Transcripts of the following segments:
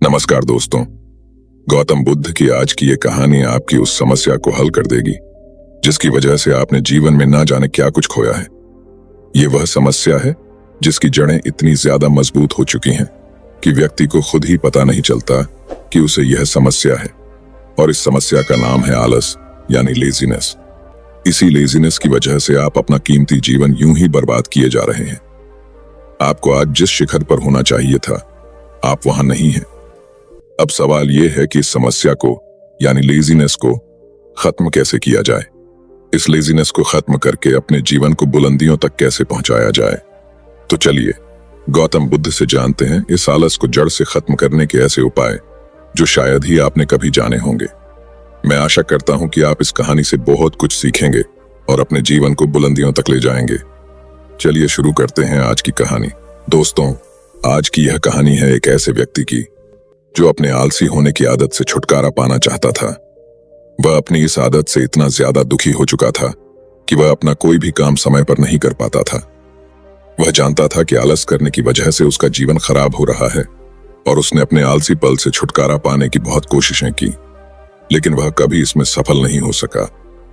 नमस्कार दोस्तों। गौतम बुद्ध की आज की ये कहानी आपकी उस समस्या को हल कर देगी जिसकी वजह से आपने जीवन में ना जाने क्या कुछ खोया है। ये वह समस्या है जिसकी जड़ें इतनी ज्यादा मजबूत हो चुकी हैं कि व्यक्ति को खुद ही पता नहीं चलता कि उसे यह समस्या है। और इस समस्या का नाम है आलस यानी लेजीनेस। इसी लेजीनेस की वजह से आप अपना कीमती जीवन यूं ही बर्बाद किए जा रहे हैं। आपको आज जिस शिखर पर होना चाहिए था, आप वहां नहीं हैं। अब सवाल यह है कि इस समस्या को यानी लेजीनेस को खत्म कैसे किया जाए। इस लेजीनेस को खत्म करके अपने जीवन को बुलंदियों तक कैसे पहुंचाया जाए। तो चलिए गौतम बुद्ध से जानते हैं इस आलस को जड़ से खत्म करने के ऐसे उपाय जो शायद ही आपने कभी जाने होंगे। मैं आशा करता हूं कि आप इस कहानी से बहुत कुछ सीखेंगे और अपने जीवन को बुलंदियों तक ले जाएंगे। चलिए शुरू करते हैं आज की कहानी। दोस्तों, आज की यह कहानी है एक ऐसे व्यक्ति की जो अपने आलसी होने की आदत से छुटकारा पाना चाहता था। वह अपनी इस आदत से इतना ज्यादा दुखी हो चुका था कि वह अपना कोई भी काम समय पर नहीं कर पाता था। वह जानता था कि आलस करने की वजह से उसका जीवन खराब हो रहा है और उसने अपने आलसी पल से छुटकारा पाने की बहुत कोशिशें की, लेकिन वह कभी इसमें सफल नहीं हो सका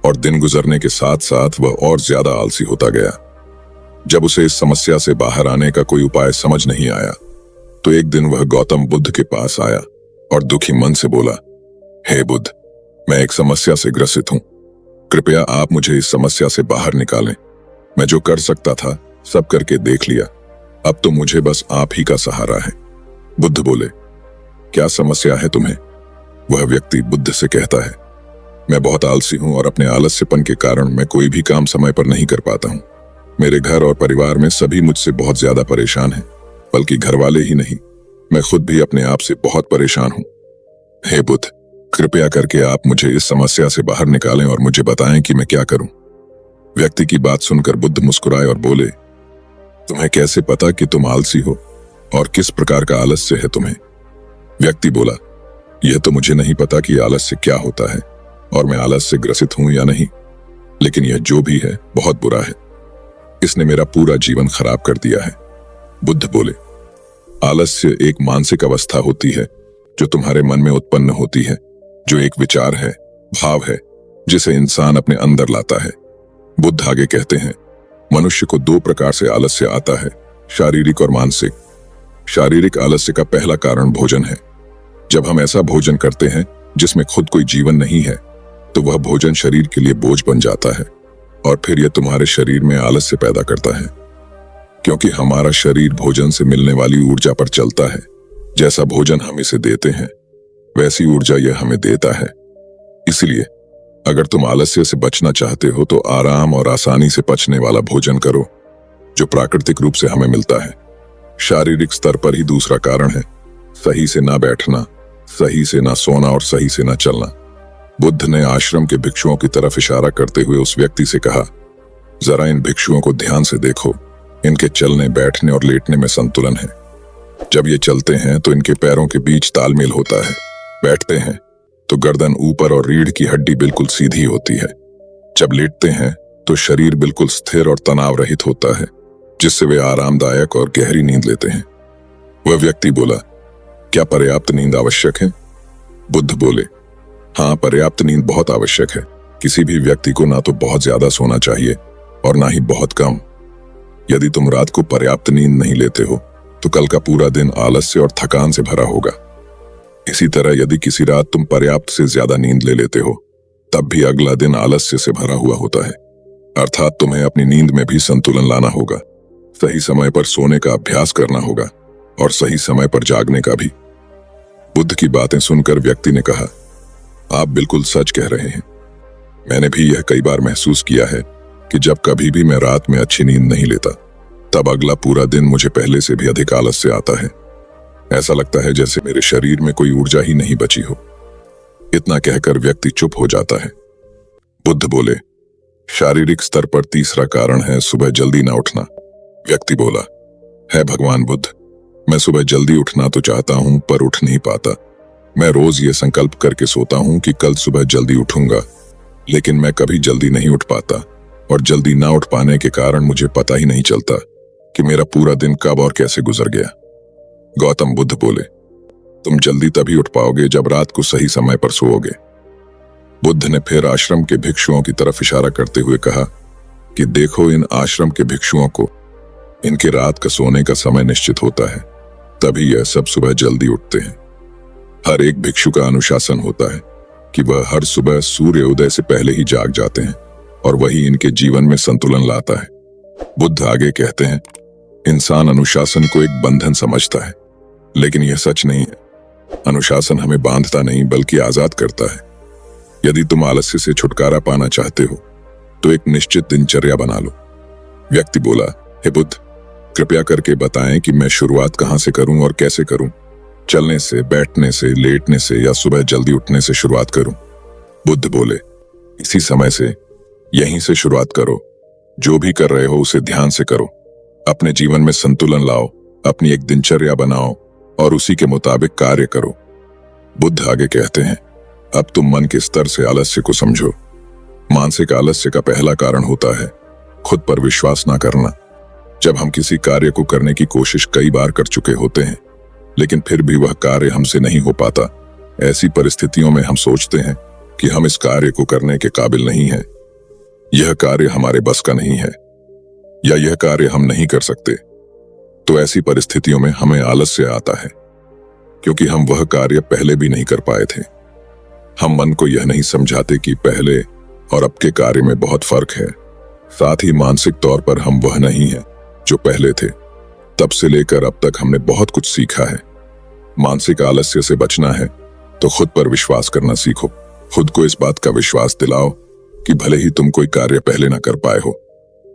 और दिन गुजरने के साथ साथ वह और ज्यादा आलसी होता गया। जब उसे इस समस्या से बाहर आने का कोई उपाय समझ नहीं आया तो एक दिन वह गौतम बुद्ध के पास आया और दुखी मन से बोला, हे बुद्ध, मैं एक समस्या से ग्रसित हूं। कृपया आप मुझे इस समस्या से बाहर निकालें। मैं जो कर सकता था सब करके देख लिया, अब तो मुझे बस आप ही का सहारा है। बुद्ध बोले, क्या समस्या है तुम्हें? वह व्यक्ति बुद्ध से कहता है, मैं बहुत आलसी हूं और अपने आलस्यपन के कारण मैं कोई भी काम समय पर नहीं कर पाता हूं। मेरे घर और परिवार में सभी मुझसे बहुत ज्यादा परेशान हैं, बल्कि घर वाले ही नहीं, मैं खुद भी अपने आप से बहुत परेशान हूं। हे बुद्ध, कृपया करके आप मुझे इस समस्या से बाहर निकालें और मुझे बताएं कि मैं क्या करूं। व्यक्ति की बात सुनकर बुद्ध मुस्कुराए और बोले, तुम्हें कैसे पता कि तुम आलसी हो और किस प्रकार का आलस्य है तुम्हें? व्यक्ति बोला, यह तो मुझे नहीं पता कि आलस्य क्या होता है और मैं आलस से ग्रसित हूं या नहीं, लेकिन यह जो भी है बहुत बुरा है। इसने मेरा पूरा जीवन खराब कर दिया है। बुद्ध बोले, आलस्य एक मानसिक अवस्था होती है जो तुम्हारे मन में उत्पन्न होती है, जो एक विचार है, भाव है, जिसे इंसान अपने अंदर लाता है। बुद्ध आगे कहते हैं, मनुष्य को दो प्रकार से आलस्य आता है, शारीरिक और मानसिक। शारीरिक आलस्य का पहला कारण भोजन है। जब हम ऐसा भोजन करते हैं जिसमें खुद कोई जीवन नहीं है तो वह भोजन शरीर के लिए बोझ बन जाता है और फिर यह तुम्हारे शरीर में आलस्य पैदा करता है, क्योंकि हमारा शरीर भोजन से मिलने वाली ऊर्जा पर चलता है। जैसा भोजन हम इसे देते हैं वैसी ऊर्जा यह हमें देता है। इसलिए अगर तुम आलस्य से बचना चाहते हो तो आराम और आसानी से पचने वाला भोजन करो जो प्राकृतिक रूप से हमें मिलता है। शारीरिक स्तर पर ही दूसरा कारण है सही से ना बैठना, सही से ना सोना और सही से ना चलना। बुद्ध ने आश्रम के भिक्षुओं की तरफ इशारा करते हुए उस व्यक्ति से कहा, जरा इन भिक्षुओं को ध्यान से देखो, इनके चलने, बैठने और लेटने में संतुलन है। जब ये चलते हैं तो इनके पैरों के बीच तालमेल होता है, बैठते हैं तो गर्दन ऊपर और रीढ़ की हड्डी बिल्कुल सीधी होती है। जब लेटते हैं तो शरीर बिल्कुल स्थिर और तनाव रहित होता है, जिससे वे आरामदायक और गहरी नींद लेते हैं। वह व्यक्ति बोला, क्या पर्याप्त नींद आवश्यक है? बुद्ध बोले, हाँ, पर्याप्त नींद बहुत आवश्यक है। किसी भी व्यक्ति को ना तो बहुत ज्यादा सोना चाहिए और ना ही बहुत कम। यदि तुम रात को पर्याप्त नींद नहीं लेते हो तो कल का पूरा दिन आलस्य और थकान से भरा होगा। इसी तरह यदि किसी रात तुम पर्याप्त से ज्यादा नींद ले लेते हो तब भी अगला दिन आलस्य से भरा हुआ होता है। अर्थात तुम्हें अपनी नींद में भी संतुलन लाना होगा, सही समय पर सोने का अभ्यास करना होगा और सही समय पर जागने का भी। बुद्ध की बातें सुनकर व्यक्ति ने कहा, आप बिल्कुल सच कह रहे हैं। मैंने भी यह कई बार महसूस किया है कि जब कभी भी मैं रात में अच्छी नींद नहीं लेता तब अगला पूरा दिन मुझे पहले से भी अधिक आलस्य आता है। ऐसा लगता है जैसे मेरे शरीर में कोई ऊर्जा ही नहीं बची हो। इतना कहकर व्यक्ति चुप हो जाता है। बुद्ध बोले, शारीरिक स्तर पर तीसरा कारण है सुबह जल्दी ना उठना। व्यक्ति बोला, है भगवान बुद्ध, मैं सुबह जल्दी उठना तो चाहता हूं पर उठ नहीं पाता। मैं रोज ये संकल्प करके सोता हूं कि कल सुबह जल्दी उठूंगा, लेकिन मैं कभी जल्दी नहीं उठ पाता और जल्दी ना उठ पाने के कारण मुझे पता ही नहीं चलता कि मेरा पूरा दिन कब और कैसे गुजर गया। गौतम बुद्ध बोले, तुम जल्दी तभी उठ पाओगे जब रात को सही समय पर सोओगे। बुद्ध ने फिर आश्रम के भिक्षुओं की तरफ इशारा करते हुए कहा कि देखो, इन आश्रम के भिक्षुओं को इनके रात का सोने का समय निश्चित होता है, तभी यह सब सुबह जल्दी उठते हैं। हर एक भिक्षु का अनुशासन होता है कि वह हर सुबह सूर्य उदय से पहले ही जाग जाते हैं और वही इनके जीवन में संतुलन लाता है। बुद्ध आगे कहते हैं, इंसान अनुशासन को एक बंधन समझता है, लेकिन यह सच नहीं है। अनुशासन हमें बांधता नहीं बल्कि आजाद करता है। यदि तुम आलस्य से छुटकारा पाना चाहते हो तो एक निश्चित दिनचर्या बना लो। व्यक्ति बोला, हे बुद्ध, कृपया करके बताएं कि मैं शुरुआत कहां से करूं और कैसे करूं। चलने से, बैठने से, लेटने से या सुबह जल्दी उठने से शुरुआत करूं? बुद्ध बोले, इसी समय से, यहीं से शुरुआत करो। जो भी कर रहे हो उसे ध्यान से करो। अपने जीवन में संतुलन लाओ, अपनी एक दिनचर्या बनाओ और उसी के मुताबिक कार्य करो। बुद्ध आगे कहते हैं, अब तुम मन के स्तर से आलस्य को समझो। मानसिक आलस्य का पहला कारण होता है खुद पर विश्वास ना करना। जब हम किसी कार्य को करने की कोशिश कई बार कर चुके होते हैं लेकिन फिर भी वह कार्य हमसे नहीं हो पाता, ऐसी परिस्थितियों में हम सोचते हैं कि हम इस कार्य को करने के काबिल नहीं हैं, यह कार्य हमारे बस का नहीं है या यह कार्य हम नहीं कर सकते। तो ऐसी परिस्थितियों में हमें आलस्य आता है क्योंकि हम वह कार्य पहले भी नहीं कर पाए थे। हम मन को यह नहीं समझाते कि पहले और अब के कार्य में बहुत फर्क है। साथ ही मानसिक तौर पर हम वह नहीं हैं जो पहले थे। तब से लेकर अब तक हमने बहुत कुछ सीखा है। मानसिक आलस्य से बचना है तो खुद पर विश्वास करना सीखो। खुद को इस बात का विश्वास दिलाओ कि भले ही तुम कोई कार्य पहले ना कर पाए हो,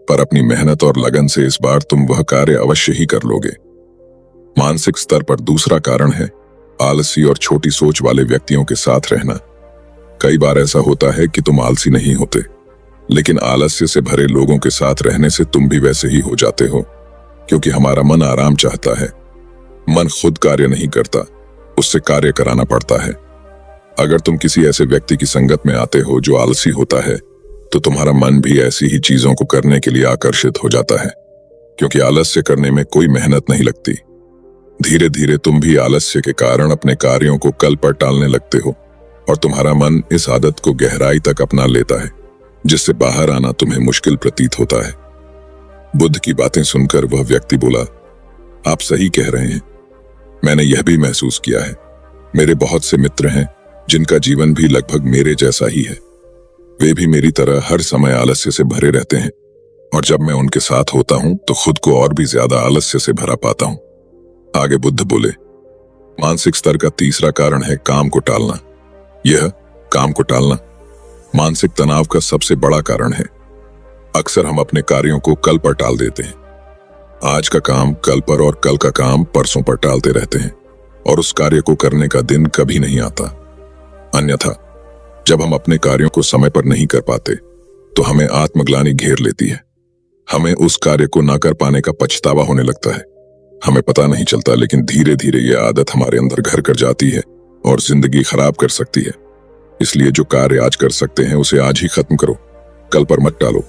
पर अपनी मेहनत और लगन से इस बार तुम वह कार्य अवश्य ही कर लोगे। मानसिक स्तर पर दूसरा कारण है आलसी और छोटी सोच वाले व्यक्तियों के साथ रहना। कई बार ऐसा होता है कि तुम आलसी नहीं होते, लेकिन आलस्य से भरे लोगों के साथ रहने से तुम भी वैसे ही हो जाते हो, क्योंकि हमारा मन आराम चाहता है। मन खुद कार्य नहीं करता, उससे कार्य कराना पड़ता है। अगर तुम किसी ऐसे व्यक्ति की संगत में आते हो जो आलसी होता है तो तुम्हारा मन भी ऐसी ही चीजों को करने के लिए आकर्षित हो जाता है, क्योंकि आलस्य करने में कोई मेहनत नहीं लगती। धीरे धीरे तुम भी आलस्य के कारण अपने कार्यों को कल पर टालने लगते हो और तुम्हारा मन इस आदत को गहराई तक अपना लेता है, जिससे बाहर आना तुम्हें मुश्किल प्रतीत होता है। बुद्ध की बातें सुनकर वह व्यक्ति बोला, आप सही कह रहे हैं, मैंने यह भी महसूस किया है। मेरे बहुत से मित्र हैं जिनका जीवन भी लगभग मेरे जैसा ही है। वे भी मेरी तरह हर समय आलस्य से भरे रहते हैं और जब मैं उनके साथ होता हूं तो खुद को और भी ज्यादा आलस्य से भरा पाता हूं। आगे बुद्ध बोले, मानसिक स्तर का तीसरा कारण है काम को टालना। यह काम को टालना मानसिक तनाव का सबसे बड़ा कारण है। अक्सर हम अपने कार्यों को कल पर टाल देते हैं। आज का काम कल पर और कल का काम परसों पर टालते रहते हैं और उस कार्य को करने का दिन कभी नहीं आता। अन्यथा जब हम अपने कार्यों को समय पर नहीं कर पाते तो हमें आत्मग्लानि घेर लेती है। हमें उस कार्य को ना कर पाने का पछतावा होने लगता है। हमें पता नहीं चलता, लेकिन धीरे धीरे यह आदत हमारे अंदर घर कर जाती है और जिंदगी खराब कर सकती है। इसलिए जो कार्य आज कर सकते हैं उसे आज ही खत्म करो, कल पर मत टालो।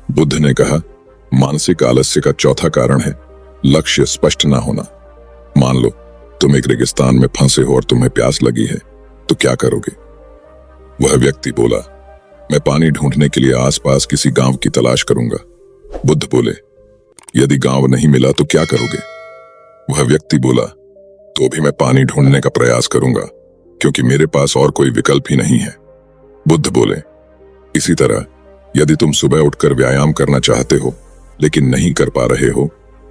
बुद्ध ने कहा, मानसिक आलस्य का चौथा कारण है लक्ष्य स्पष्ट ना होना। मान लो तुम एक रेगिस्तान में फंसे हो और तुम्हें प्यास लगी है, तो क्या करोगे? वह व्यक्ति बोला, मैं पानी ढूंढने के लिए आसपास किसी गांव की तलाश करूंगा। बुद्ध बोले, यदि गांव नहीं मिला तो क्या करोगे? वह व्यक्ति बोला, तो भी मैं पानी ढूंढने का प्रयास करूंगा, क्योंकि मेरे पास और कोई विकल्प ही नहीं है। बुद्ध बोले, इसी तरह यदि तुम सुबह उठकर व्यायाम करना चाहते हो लेकिन नहीं कर पा रहे हो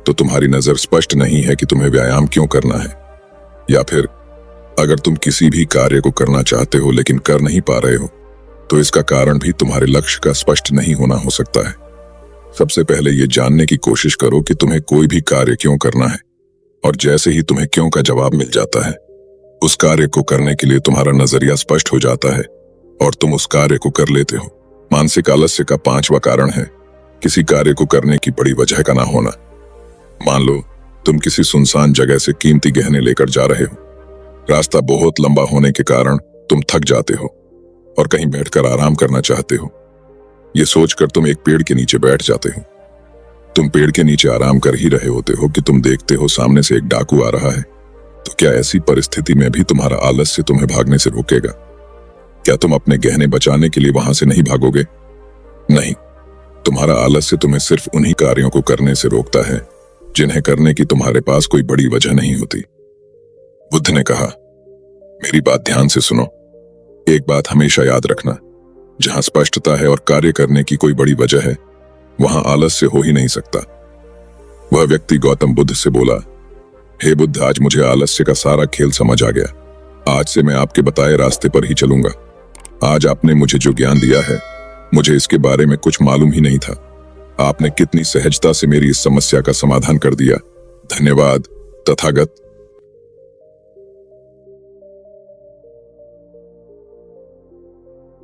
तो तुम्हारी नजर स्पष्ट नहीं है कि तुम्हें व्यायाम क्यों करना है। या फिर अगर तुम किसी भी कार्य को करना चाहते हो लेकिन कर नहीं पा रहे हो तो इसका कारण भी तुम्हारे लक्ष्य का स्पष्ट नहीं होना हो सकता है। सबसे पहले ये जानने की कोशिश करो कि तुम्हें कोई भी कार्य क्यों करना है, और जैसे ही तुम्हें क्यों का जवाब मिल जाता है उस कार्य को करने के लिए तुम्हारा नजरिया स्पष्ट हो जाता है और तुम उस कार्य को कर लेते हो। मानसिक आलस्य का पांचवा कारण है किसी कार्य को करने की बड़ी वजह का ना होना। मान लो तुम किसी सुनसान जगह से कीमती गहने लेकर जा रहे हो। रास्ता बहुत लंबा होने के कारण तुम थक जाते हो और कहीं बैठकर आराम करना चाहते हो। ये सोचकर तुम एक पेड़ के नीचे बैठ जाते हो। तुम पेड़ के नीचे आराम कर ही रहे होते हो कि तुम देखते हो सामने से एक डाकू आ रहा है। तो क्या ऐसी परिस्थिति में भी तुम्हारा आलस्य तुम्हें भागने से रोकेगा? क्या तुम अपने गहने बचाने के लिए वहां से नहीं भागोगे? नहीं, तुम्हारा आलस्य तुम्हें सिर्फ उन्हीं कार्यों को करने से रोकता है जिन्हें करने की तुम्हारे पास कोई बड़ी वजह नहीं होती। बुद्ध ने कहा, मेरी बात ध्यान से सुनो। एक बात हमेशा याद रखना, जहां स्पष्टता है और कार्य करने की कोई बड़ी वजह है, वहां आलस्य हो ही नहीं सकता। वह व्यक्ति गौतम बुद्ध से बोला, हे बुद्ध, आज मुझे आलस्य का सारा खेल समझ आ गया। आज से मैं आपके बताए रास्ते पर ही चलूंगा। आज आपने मुझे जो ज्ञान दिया है, मुझे इसके बारे में कुछ मालूम ही नहीं था। आपने कितनी सहजता से मेरी इस समस्या का समाधान कर दिया। धन्यवाद तथागत।